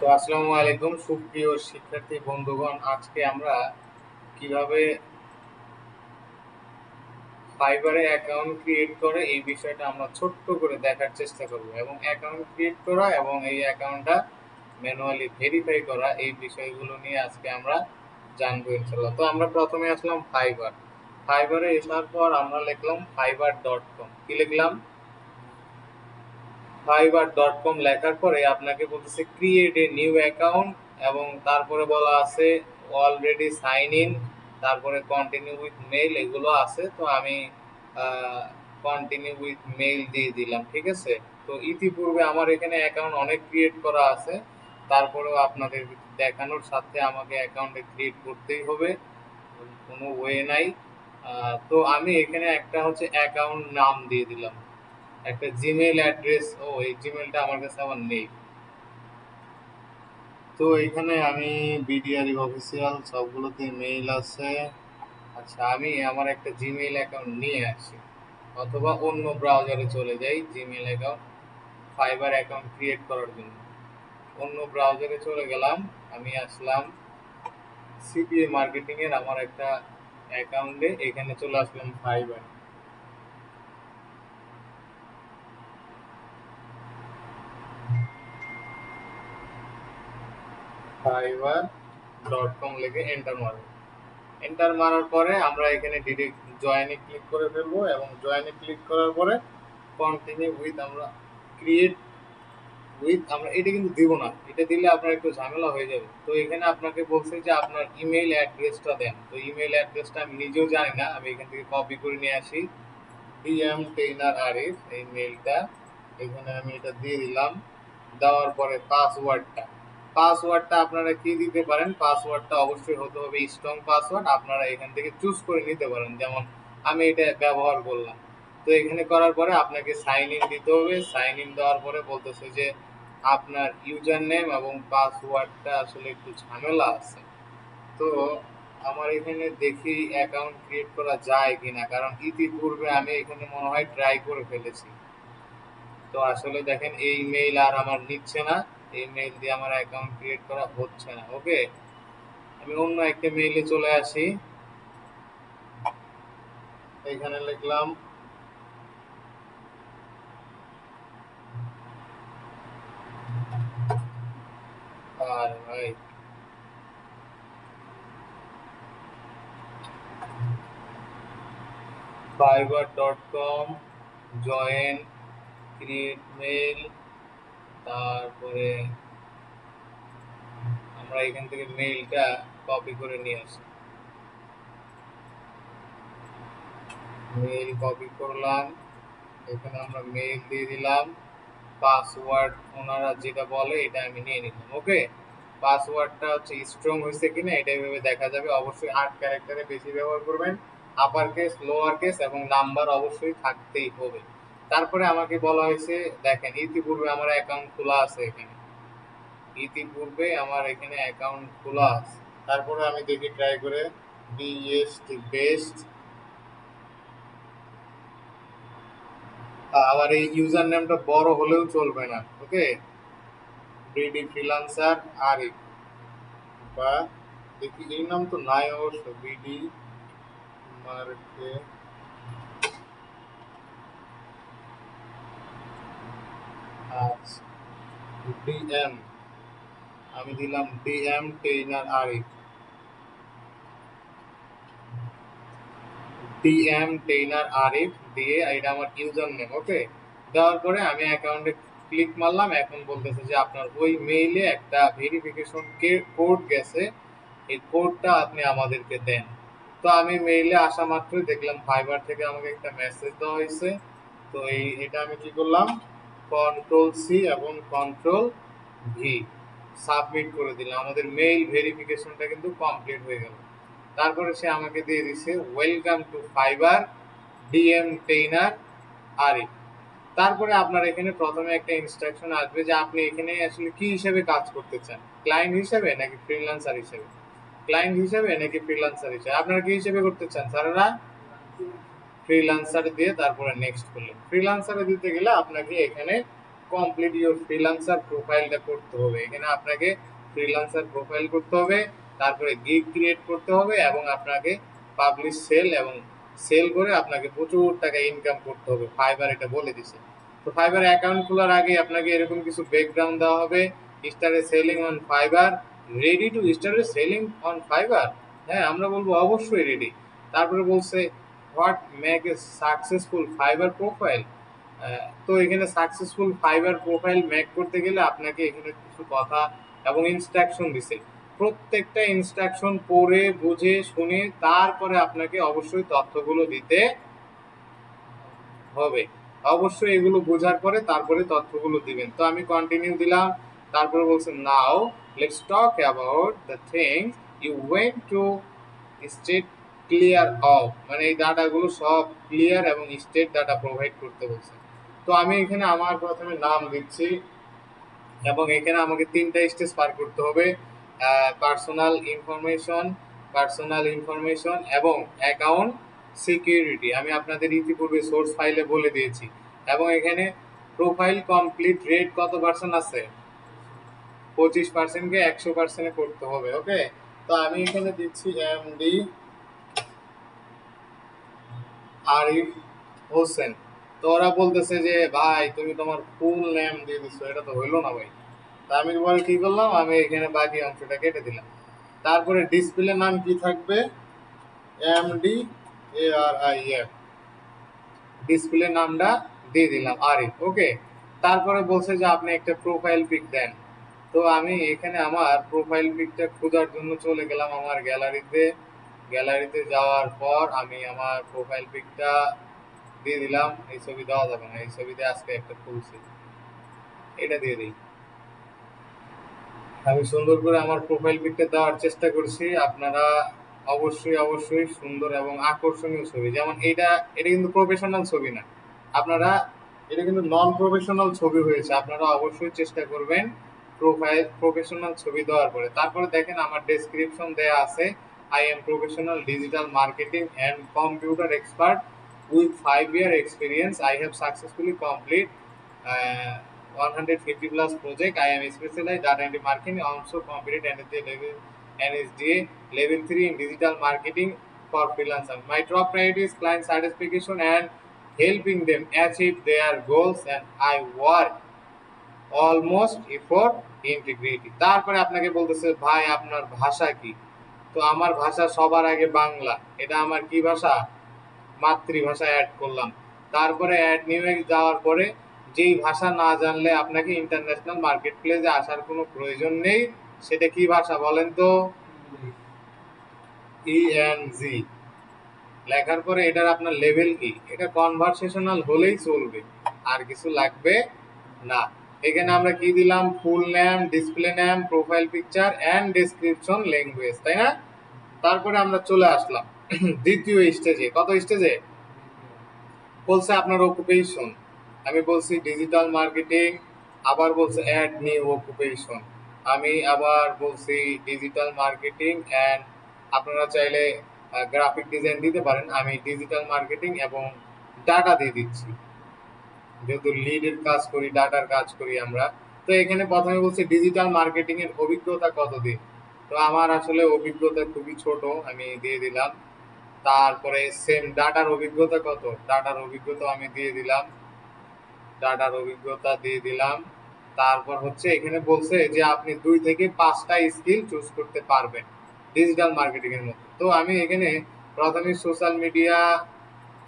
তো আসসালামু আলাইকুম সুপ্রিয় শিক্ষার্থী বন্ধুগণ, আজকে আমরা কিভাবে ফাইবারে অ্যাকাউন্ট ক্রিয়েট করে এই বিষয়টা আমরা ছোট্ট করে দেখার চেষ্টা করব এবং অ্যাকাউন্ট ক্রিয়েট করা এবং এই অ্যাকাউন্টটা ম্যানুয়ালি ভেরিফাই করা এই বিষয়গুলো নিয়ে আজকে আমরা জানবো ইনশাআল্লাহ। তো আমরা প্রথমে আসলাম ফাইবারে আসার পর আমরা লিখলাম fiverr.com। কি লিখলাম? fiverr.com লেখার পরে আপনাকে বলতেছে ক্রিয়েট এ নিউ অ্যাকাউন্ট এবং তারপরে বলা আছে অলরেডি সাইন ইন, তারপরে কন্টিনিউ উইথ মেইল এগুলো আছে। তো আমি কন্টিনিউ উইথ মেইল দিয়ে দিলাম, ঠিক আছে। তো ইতিপূর্বে আমার এখানে অ্যাকাউন্ট অনেক ক্রিয়েট করা আছে, তারপরেও আপনাদের দেখানোর সাথে আমাকে অ্যাকাউন্টে ক্রিয়েট করতেই হবে, কোনো ওয়ে নাই। তো আমি এখানে একটা হচ্ছে অ্যাকাউন্ট নাম দিয়ে দিলাম, একটা জিমেইল অ্যাড্রেস। এই জিমেইলটা আমার কাছে আমার নেই। তো এখানে আমি বিডিআরই অফিসিয়াল সবগুলোতে মেইল আছে। আচ্ছা, আমি আমার একটা জিমেইল অ্যাকাউন্ট নিয়ে আসি অথবা অন্য ব্রাউজারে চলে যাই Gmail account fibre account create করার জন্য। অন্য ব্রাউজারে চলে গেলাম, আমি আসলাম সিপিএ মার্কেটিং এর আমার একটা অ্যাকাউন্টে, এখানে চলে আসলাম fiverr.com লিখে এন্টার মারব। এন্টার মারার পরে আমরা এখানে ডিরেক্ট জয়েনে ক্লিক করে ফেলবো এবং জয়েনে ক্লিক করার পরে কন্টিনিউ উইথ আমরা ক্রিয়েট উইথ আমরা এটা কিন্তু দিব না, এটা দিলে আপনার একটু ঝামেলা হয়ে যাবে। তো এখানে আপনাকে বলছে যে আপনার ইমেইল অ্যাড্রেসটা দেন। তো ইমেইল অ্যাড্রেসটা আমি নিজেও জানি না, আমি এখান থেকে কপি করে নিয়ে আসি। ডিএম টেইনার আরিফ এই মেইলটা, এখানে আমি এটা দিয়ে দিলাম। দেওয়ার পরে পাসওয়ার্ডটা আপনারা কি দিতে পারেন, পাসওয়ার্ডটা অবশ্যই হতে হবে স্ট্রং পাসওয়ার্ড, আপনারা এখান থেকে চুজ করে নিতে পারেন, যেমন আমি এটা ব্যবহার করলাম। তো এখানে করার পরে আপনাকে সাইন ইন দিতে হবে। সাইন ইন দেওয়ার পরে বলতেছে যে আপনার ইউজার নেম এবং পাসওয়ার্ডটা আসলে একটু ঝামেলা আছে। তো আমার এখানে দেখি অ্যাকাউন্ট ক্রিয়েট করা যায় কিনা, কারণ ইতিপূর্বে আমি এখানে মনে হয় ট্রাই করে ফেলেছি। তো আসলে দেখেন এই মেইল আর আমার নিচ্ছে না, এই মেইল দিয়ে আমার অ্যাকাউন্ট ক্রিয়েট করা হচ্ছে না। ওকে, আমি অন্য একটা মেইলে চলে আসি, এখানে লিখলাম আর ভাই fiverr.com জয়েন ক্রিয়েট মেইল, তারপরে আমরা এখান থেকে মেইলটা কপি করে নিয়ে আসি। মেইল কপি করলাম, এখানে আমরা মেইল দিয়ে দিলাম, পাসওয়ার্ড ওনারা যেটা বলে এটা আমি নিয়ে নিলাম। ওকে, পাসওয়ার্ডটা হচ্ছে স্ট্রং হয়েছে কিনা এটা এভাবে দেখা যাবে। অবশ্যই 8 ক্যারেক্টারে বেশি ব্যবহার করবেন, আপার কেস লোয়ার কেস এবং নাম্বার অবশ্যই থাকতেই হবে। তারপরে আমাকে বলা হয়েছে, দেখেন ইতিপূর্বে আমার অ্যাকাউন্ট খোলা আছে, এখানে ইতিপূর্বে আমার এখানে অ্যাকাউন্ট খোলা আছে। তারপরে আমি দেখি ট্রাই করে বিএসটি বেস্ট, আবার এই ইউজার নেমটা বড় হলেও চলবে না। ওকে, বিডি ফ্রিল্যান্সার আরিফ, বা দেখি এই নাম তো নাই অবশ্য, বিডি মার্কে আচ্ছা ডিএম, আমি দিলাম DM trainer Arif, DM trainer Arif দিয়ে এটা আমার ইউজার নেম। ওকে, দেওয়ার পরে আমি অ্যাকাউন্টে ক্লিক মারলাম। এখন বলতেছে যে আপনার ওই মেইলে একটা ভেরিফিকেশন কোড গেছে, এই কোডটা আপনি আমাদেরকে দেন। তো আমি মেইলে আসা মাত্রই দেখলাম ফাইবার থেকে আমাকে একটা মেসেজ দেওয়া হয়েছে। তো এটা আমি কি করলাম, কন্ট্রোল সি এবং কন্ট্রোল ভি সাবমিট করে দিলাম। আমাদের মেইল ভেরিফিকেশনটা কিন্তু কমপ্লিট হয়ে গেল। তারপরে সে আমাকে দিয়ে দিছে welcome to fibre DM trainer Arif. তারপরে আপনার এখানে প্রথমে একটা ইনস্ট্রাকশন আসবে যে আপনি এখানে আসলে কি হিসেবে কাজ করতে চান, ক্লায়েন্ট হিসেবে নাকি ফ্রিল্যান্সার হিসেবে, ক্লায়েন্ট হিসেবে নাকি ফ্রিল্যান্সার হিসেবে, আপনারা কি হিসেবে করতে চান স্যারেরা? ফ্রিল্যান্সার দিয়ে তারপরে নেক্সট করলেন। ফ্রিল্যান্সারে দিতে গেলে আপনাকে এখানে কমপ্লিট ইউর ফ্রিল্যান্সার প্রোফাইলটা করতে হবে। এখানে আপনাকে ফ্রিল্যান্সার প্রোফাইল করতে হবে, তারপরে গিগ ক্রিয়েট করতে হবে এবং আপনাকে পাবলিশ সেল এবং সেল করে আপনাকে প্রচুর টাকা ইনকাম করতে হবে। ফাইবার এটা বলে দিছে। তো ফাইবার অ্যাকাউন্ট খোলার আগে আপনাকে এরকম কিছু ব্যাকগ্রাউন্ড দেওয়া হবে। Started selling on fibre, ready to started selling on fibre. হ্যাঁ, আমরা বলবো অবশ্যই রেডি। তারপরে বলছে what make a successful fibre profile. তো এখানে সাকসেসফুল ফাইবার প্রোফাইল মেক করতে গেলে আপনাকে এখানে কিছু কথা এবং ইনস্ট্রাকশন দিছে। প্রত্যেকটা ইনস্ট্রাকশন পড়ে বুঝে শুনে তারপরে আপনাকে অবশ্যই তথ্যগুলো দিতে হবে। অবশ্যই এগুলো বোঝার পরে তারপরে তথ্যগুলো দিবেন। তো আমি কন্টিনিউ দিলাম। তারপরে বলছে now let's talk about the things you went to state clear of, মানে এই ডাটাগুলো সব ক্লিয়ার এবং স্টেট ডাটা প্রোভাইড করতে বলছে। তো আমি এখানে আমার প্রথমে নাম দিচ্ছি এবং এখানে আমাকে 3টা স্টেজ পার করতে হবে। পার্সোনাল ইনফরমেশন, পার্সোনাল ইনফরমেশন এবং অ্যাকাউন্ট সিকিউরিটি আমি আপনাদের ইতিপূর্বে সোর্স ফাইলে বলে দিয়েছি। এবং এখানে প্রোফাইল কমপ্লিট রেট কত পার্সেন্ট আছে? 25%কে 100%-এ করতে হবে। ওকে, তো আমি এখানে দিচ্ছি এমডি আরিফ হোসেন। তো ওরা বলতেছে যে ভাই তুমি তোমার ফুল নেম দিয়ে দিচ্ছ, এটা তো হইলো না ভাই। তা আমি বলে কি করলাম, আমি এখানে বাকি অংশটা কেটে দিলাম। তারপরে ডিসপ্লে নাম কি থাকবে? এমডি ARIF, ডিসপ্লে নামটা দিয়ে দিলাম আরিফ। ওকে, তারপরে বলছে যে আপনি একটা প্রোফাইল পিক দেন। তো আমি এখানে আমার প্রোফাইল পিকটা খোঁজার জন্য চলে গেলাম আমার গ্যালারিতে। গ্যালারিতে যাওয়ার পর আমি আমার প্রোফাইল পিকটা দিয়ে দিলাম। এই ছবি দেওয়া যাবে না, এই ছবিতে আজকে একটা খুলছি, এটা দিয়ে দিই। আমি সুন্দর করে আমার প্রোফাইল পিকটা দেওয়ার চেষ্টা করছি। আপনারা অবশ্যই অবশ্যই সুন্দর এবং আকর্ষণীয় ছবি, যেমন এটা এটা কিন্তু প্রফেশনাল ছবি না, আপনারা এটা কিন্তু নন প্রফেশনাল ছবি হয়েছে। আপনারা অবশ্যই চেষ্টা করবেন প্রোফাইল প্রফেশনাল ছবি দেওয়ার পরে। তারপরে দেখেন আমার ডেসক্রিপশন দেয়া আছে, I M professional digital marketing and computer expert with 5 year experience. I have successfully complete 150 plus project. I am specialized data entry marketing, also completed NSDA level 3 in digital marketing for freelancers. My top priority is client satisfaction and helping them achieve their goals, and I work almost A four integrity. তারপরে আপনাকে বলতেছে ভাই আপনার ভাষা কি? তো আমার ভাষা সবার আগে বাংলা, এটা আমার কি ভাষা? মাতৃভাষা অ্যাড করলাম। তারপরে অ্যাড নিয়ে যাওয়ার পরে যেই ভাষা না জানলে আপনাকে ইন্টারন্যাশনাল মার্কেট প্লেসে আসার কোনো প্রয়োজন নেই, সেটা কি ভাষা বলেন তো? ইএনজি লেখার পরে এটার আপনার লেভেল কি? এটা কনভারসেশনাল হলেই চলবে, আর কিছু লাগবে না। এখানে আমরা কি দিলাম? Full name, display name, profile picture and description language, তাই না? তারপরে আমরা চলে আসলাম দ্বিতীয় স্টেজে। কত স্টেজে? বলছে আপনার অকুপেশন, আমি বলছি ডিজিটাল মার্কেটিং, আবার বলছে অ্যাড নিউ অকুপেশন, আমি আবার বলছি ডিজিটাল মার্কেটিং অ্যান্ড আপনারা চাইলে গ্রাফিক ডিজাইন দিতে পারেন। আমি ডিজিটাল মার্কেটিং এবং ডাটা দিয়ে দিচ্ছি, যেহেতু লিডের কাজ করি, ডাটার কাজ করি আমরা। তো এখানে প্রথমে বলছি ডিজিটাল মার্কেটিং এর অভিজ্ঞতা কতদিন। তো আমার আসলে অভিজ্ঞতা খুবই ছোট, আমি দিয়ে দিলাম। তারপরে সেম ডাটার অভিজ্ঞতা কত? ডাটার অভিজ্ঞতা আমি দিয়ে দিলাম, ডাটার অভিজ্ঞতা দিয়ে দিলাম। তারপর হচ্ছে এখানে বলছে যে আপনি 2 থেকে 5টা স্কিল চুজ করতে পারবেন ডিজিটাল মার্কেটিং এর মধ্যে। তো আমি এখানে প্রথমে social media,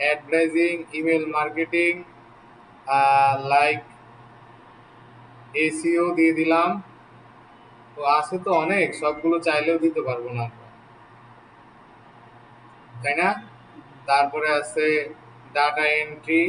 advertising, email marketing, like SEO দিয়ে দিলাম। তো আছে তো অনেক, সবগুলো চাইলেও দিতে পারবো না, তাই না? তারপরে আছে ডাটা এন্ট্রি,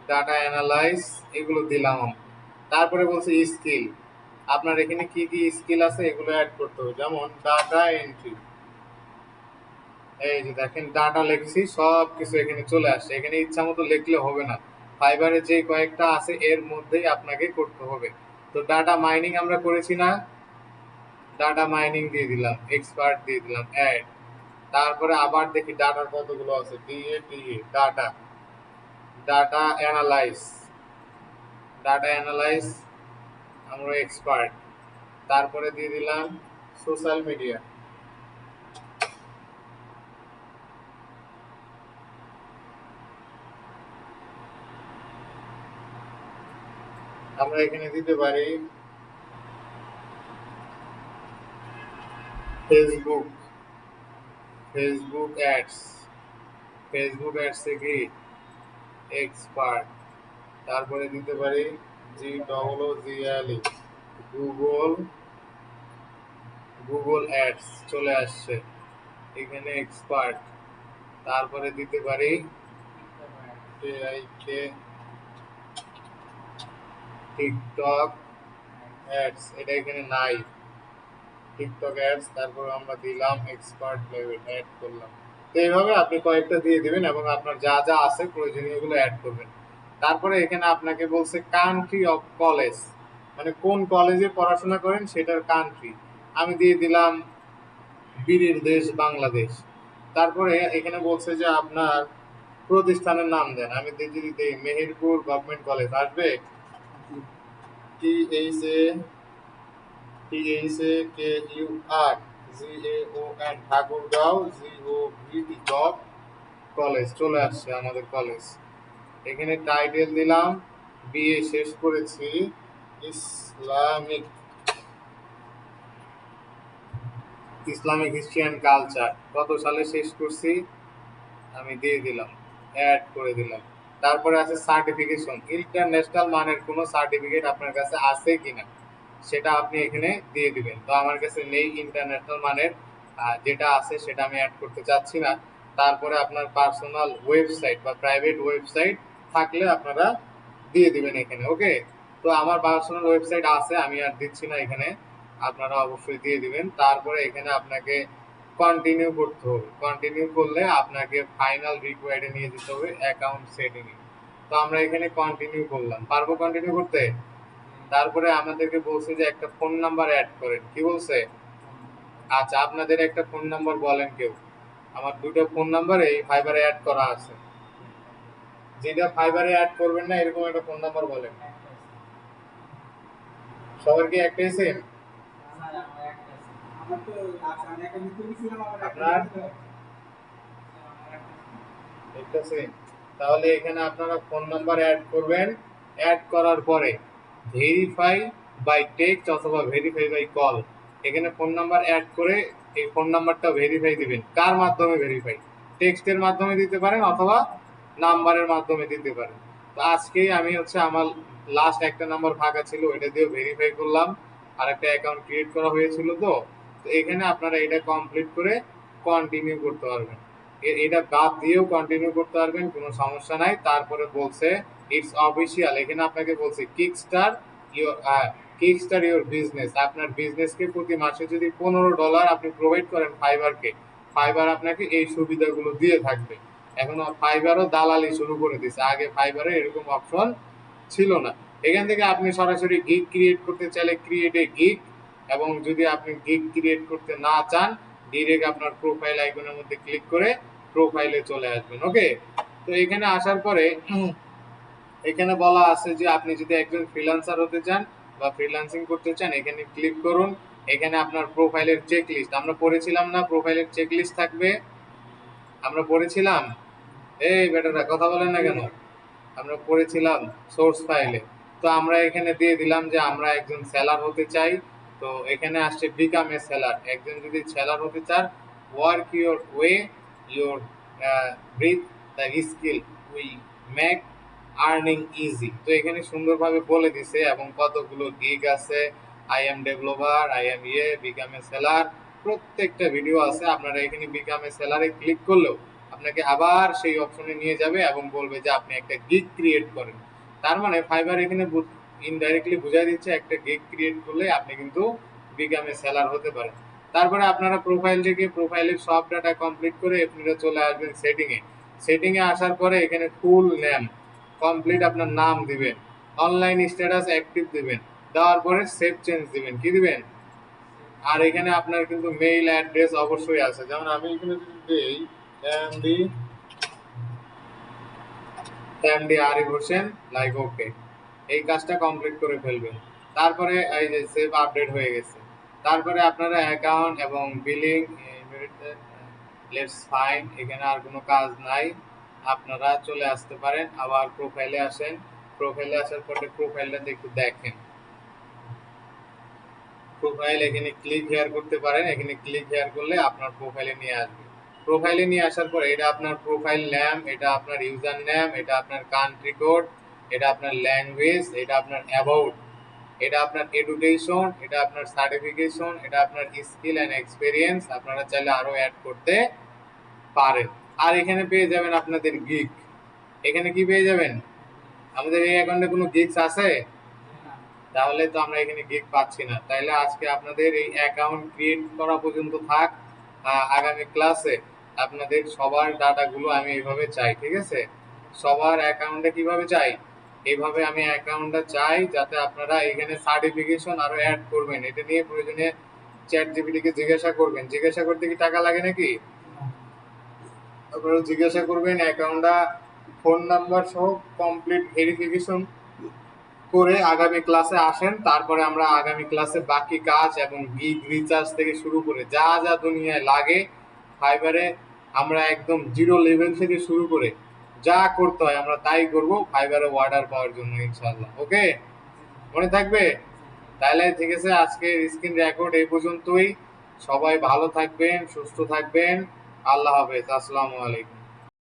ডাটা অ্যানালাইজ, এগুলো দিলাম। তারপরে বলছে স্কিল, আপনার এখানে কি কি স্কিল আছে এগুলো অ্যাড করতে হবে, যেমন ডাটা এন্ট্রি। এই যে দেখেন ডাটা লিখছি, সব কিছু এখানে চলে আসছে। এখানে ইচ্ছা মতো লিখলে হবে না, ফাইবারে যে কয়েকটা আছে এর মধ্যেই আপনাকে করতে হবে। তো ডাটা মাইনিং আমরা করেছি না, ডাটা মাইনিং দিয়ে দিলাম, এক্সপার্ট দিয়ে দিলাম, অ্যাড। তারপরে আবার দেখি ডাটার কতগুলো আছে, DA data, data analyse, data analyse আমরা এক্সপার্ট। তারপরে দিয়ে দিলাম সোশ্যাল মিডিয়া। আমরা এখানে দিতে পারি ফেসবুক, ফেসবুক অ্যাডস, ফেসবুক অ্যাডসে কি এক্সপার্ট। তারপরে দিতে পারি GOOGLE, গুগল, গুগল অ্যাডস চলে আসছে এখানে এক্সপার্ট। তারপরে দিতে পারি টিকটক অ্যাডস, এটা এখানে নাই টিকটক অ্যাডস। তারপর আমরা দিলাম এক্সপার্ট লেভেল, অ্যাড করলাম। তো এইভাবে আপনি কয়েকটা দিয়ে দিবেন এবং আপনার যা যা আছে প্রয়োজনীয় গুলো অ্যাড করবেন। তারপরে এখানে আপনাকে বলছে কান্ট্রি অফ কলেজ, মানে কোন কলেজে পড়াশোনা করেন সেটার কান্ট্রি। আমি দিয়ে দিলাম বীরের দেশ বাংলাদেশ। তারপরে এখানে বলছে যে আপনার প্রতিষ্ঠানের নাম দেন। আমি যদি দিই মেহেরপুর গভর্নমেন্ট কলেজ, আসবে THAKUR ঠাকুরগাঁও GOVT কলেজ চলে আসছে আমাদের কলেজ। এখানে টাইটেল দিলাম বিএ শেষ করেছি Islamic, Islamic history and culture. কত সালে শেষ করছি আমি দিয়ে দিলাম, অ্যাড করে দিলাম। তারপরে আছে সার্টিফিকেশন, ইন্টারন্যাশনাল মানের কোনো সার্টিফিকেট আপনার কাছে আছে কিনা সেটা আপনি এখানে দিয়ে দিবেন। তো আমার কাছে নেই ইন্টারন্যাশনাল মানের, যেটা আছে সেটা আমি অ্যাড করতে চাচ্ছি না। তারপরে আপনার পার্সোনাল ওয়েবসাইট বা প্রাইভেট ওয়েবসাইট থাকলে আপনারা দিয়ে দিবেন এখানে। ওকে, তো আমার পার্সোনাল ওয়েবসাইট আছে, আমি আর দিচ্ছি না এখানে, আপনারা অবশ্যই দিয়ে দিবেন। তারপরে এখানে আপনাকে কন্টিনিউ করতে হবে, কন্টিনিউ করলে আপনাকে ফাইনাল রিকোয়ার্ডে নিয়ে যেতে হবে অ্যাকাউন্ট সেটিং এ। তো আমরা এখানে কন্টিনিউ করলাম, পারবো কন্টিনিউ করতে। তারপরে আমাদেরকে বলছে যে একটা ফোন নাম্বার অ্যাড করেন, কি বলছে? আচ্ছা, আপনাদের একটা ফোন নাম্বার বলেন কেউ। আমার দুটো ফোন নাম্বার এই ফাইবারে অ্যাড করা আছে, যেটা ফাইবারে অ্যাড করবেন না এরকম একটা ফোন নাম্বার বলেন। সবার কি একটাই সেম? আপনার একটা সেম, তাহলে এখানে আপনারা ফোন নাম্বার অ্যাড করবেন। অ্যাড করার পরে ভেরিফাই বাই টেক্সট অথবা ভেরিফাই বাই কল, এখানে ফোন নাম্বার অ্যাড করে এই ফোন নাম্বারটা ভেরিফাই দিবেন। কার মাধ্যমে ভেরিফাই? টেক্সটের মাধ্যমে দিতে পারেন অথবা নাম্বারের মাধ্যমে দিতে পারেন। তো আজকে আমি আমার লাস্ট একটা নাম্বার ফাঁকা ছিল, ওইটা দিয়ে ভেরিফাই করলাম, আর একটা অ্যাকাউন্ট ক্রিয়েট করা হয়েছিল। তো তো এখানে আপনারা এটা কমপ্লিট করে কন্টিনিউ করতে পারবেন, এটা বাদ দিয়েও কন্টিনিউ করতে পারবেন, কোনো সমস্যা নাই। তারপরে বলছে ইটস অফিসিয়াল, এখানে আপনাকে বলছে কিক স্টার ইউর বিজনেস। আপনার বিজনেসকে প্রতি মাসে যদি $15 আপনি প্রোভাইড করেন ফাইবারকে, ফাইবার আপনাকে এই সুবিধাগুলো দিয়ে থাকবে। এখন ফাইবারও দালালি শুরু করে দিয়েছে, আগে ফাইবারে এরকম অপশন ছিল না। এখান থেকে আপনি সরাসরি গিগ ক্রিয়েট করতে চাইলে ক্রিয়েট এ গিগ, এবং যদি আপনি গিগ ক্রিয়েট করতে না চান ডিরেক্ট আপনার প্রোফাইল আইকনের মধ্যে ক্লিক করে প্রোফাইলে চলে আসবেন। ওকে, তো এখানে আসার পরে এখানে বলা আছে যে আপনি যদি একজন ফ্রিল্যান্সার হতে চান বা ফ্রিল্যান্সিং করতে চান এখানে ক্লিক করুন। এখানে আপনার প্রোফাইলের চেক লিস্ট, আমরা পড়েছিলাম না প্রোফাইলের চেক লিস্ট থাকবে, আমরা পড়েছিলাম। এই বেটারা কথা বলেন না কেন? আমরা পড়েছিলাম সোর্স ফাইলে। তো আমরা এখানে দিয়ে দিলাম যে আমরা একজন সেলার হতে চাই। তো এখানে আসছে বিকাম এ সেলার, একজন যদি সেলার হতে চান work your way your breath the skill we make earning easy. তো এখানে সুন্দরভাবে বলে দিছে এবং কতগুলো গিগ আছে, I am developer, I am become a seller, প্রত্যেকটা ভিডিও আছে। আপনারা এখানে বিকাম এ সেলারে ক্লিক করলেও আপনাকে আবার সেই অপশনে নিয়ে যাবে এবং বলবে যে আপনি একটা গিগ ক্রিয়েট করেন। তার মানে ফাইবার এখানে ইনডাইরেক্টলি বুঝাই দিচ্ছে একটা গিগ ক্রিয়েট করলে আপনি কিন্তু বিকাম এ সেলার হতে পারেন। তারপরে আপনারা প্রোফাইল থেকে প্রোফাইলের সব ডাটা কমপ্লিট করে আপনারা চলে আসবেন সেটিংয়ে। সেটিংয়ে আসার পরে এখানে ফুল নেম কমপ্লিট আপনার নাম দিবেন, অনলাইন স্ট্যাটাস অ্যাক্টিভ দিবেন, দেওয়ার পরে সেভ চেঞ্জ দিবেন, কি দিবেন। আর এখানে আপনার কিন্তু মেইল অ্যাড্রেস অবশ্যই আছে, যেমন আমি এখানে যদি দেই MD Arif Hossain, like okay. এই কাজটা কমপ্লিট করে ফেলবেন। তারপরে এই যে সেভ আপডেট হয়ে গেছে। তারপরে আপনারা অ্যাকাউন্ট এবং বিলিং লেটস ফাইন, এখানে আর কোনো কাজ নাই। আপনারা চলে আসতে পারেন, আবার প্রোফাইলে আসেন। প্রোফাইলে আসার পরে প্রোফাইলটাতে একটু দেখেন। প্রোফাইল এখানে ক্লিক হেয়ার করতে পারেন, এখানে ক্লিক হেয়ার করলে আপনার প্রোফাইলে নিয়ে আসবে। প্রোফাইলে নিয়ে আসার পর এটা আপনার প্রোফাইল নেম, এটা আপনার ইউজার নেম, এটা আপনার কান্ট্রি কোড, এটা আপনার ল্যাঙ্গুয়েজ, এটা আপনার অ্যাবাউট, এটা আপনার এডুকেশন, এটা আপনার সার্টিফিকেশন, এটা আপনার স্কিল অ্যান্ড এক্সপিরিয়েন্স। আপনারা চাইলে আরো অ্যাড করতে পারেন। আর এখানে পেয়ে যাবেন আপনাদের গিগ। এখানে কি পেয়ে যাবেন? আমাদের এই অ্যাকাউন্টে কোনো গিগস আছে? তাহলে তো আমরা এখানে গিগ পাচ্ছি না। তাইলে আজকে আপনাদের এই অ্যাকাউন্ট ক্রিয়েট করা পর্যন্ত থাক। আগামী ক্লাসে আপনাদের সবার ডাটাগুলো আমি এইভাবে চাই, ঠিক আছে? সবার অ্যাকাউন্টে কিভাবে চাই? এইভাবে আমি অ্যাকাউন্টটা চাই, যাতে আপনারা এখানে সার্টিফিকেশন আরো অ্যাড করবেন। এটা নিয়ে প্রয়োজনে চ্যাট জিপিটিকে জিজ্ঞাসা করবেন। জিজ্ঞাসা করতে কি টাকা লাগে নাকি? আপনারা জিজ্ঞাসা করবেন অ্যাকাউন্টটা ফোন নাম্বার সহ কমপ্লিট ভেরিফিকেশন করে আগামী ক্লাসে আসেন। তারপরে আমরা আগামী ক্লাসে বাকি কাজ এবং গিগ রিচার্জ থেকে শুরু করে যা যা দুনিয়ায় লাগে ফাইবারে আমরা একদম জিরো লেভেল থেকে শুরু করে যা করতে হয় আমরা তাই করব ফাইবারে অর্ডার পাওয়ার জন্য, ইনশাআল্লাহ। ওকে, মনে থাকবে? তাহলে ঠিক আছে, আজকের স্ক্রিন রেকর্ড এই পর্যন্তই। সবাই ভালো থাকবেন, সুস্থ থাকবেন। আল্লাহ হাফেজ, আসসালামু আলাইকুম।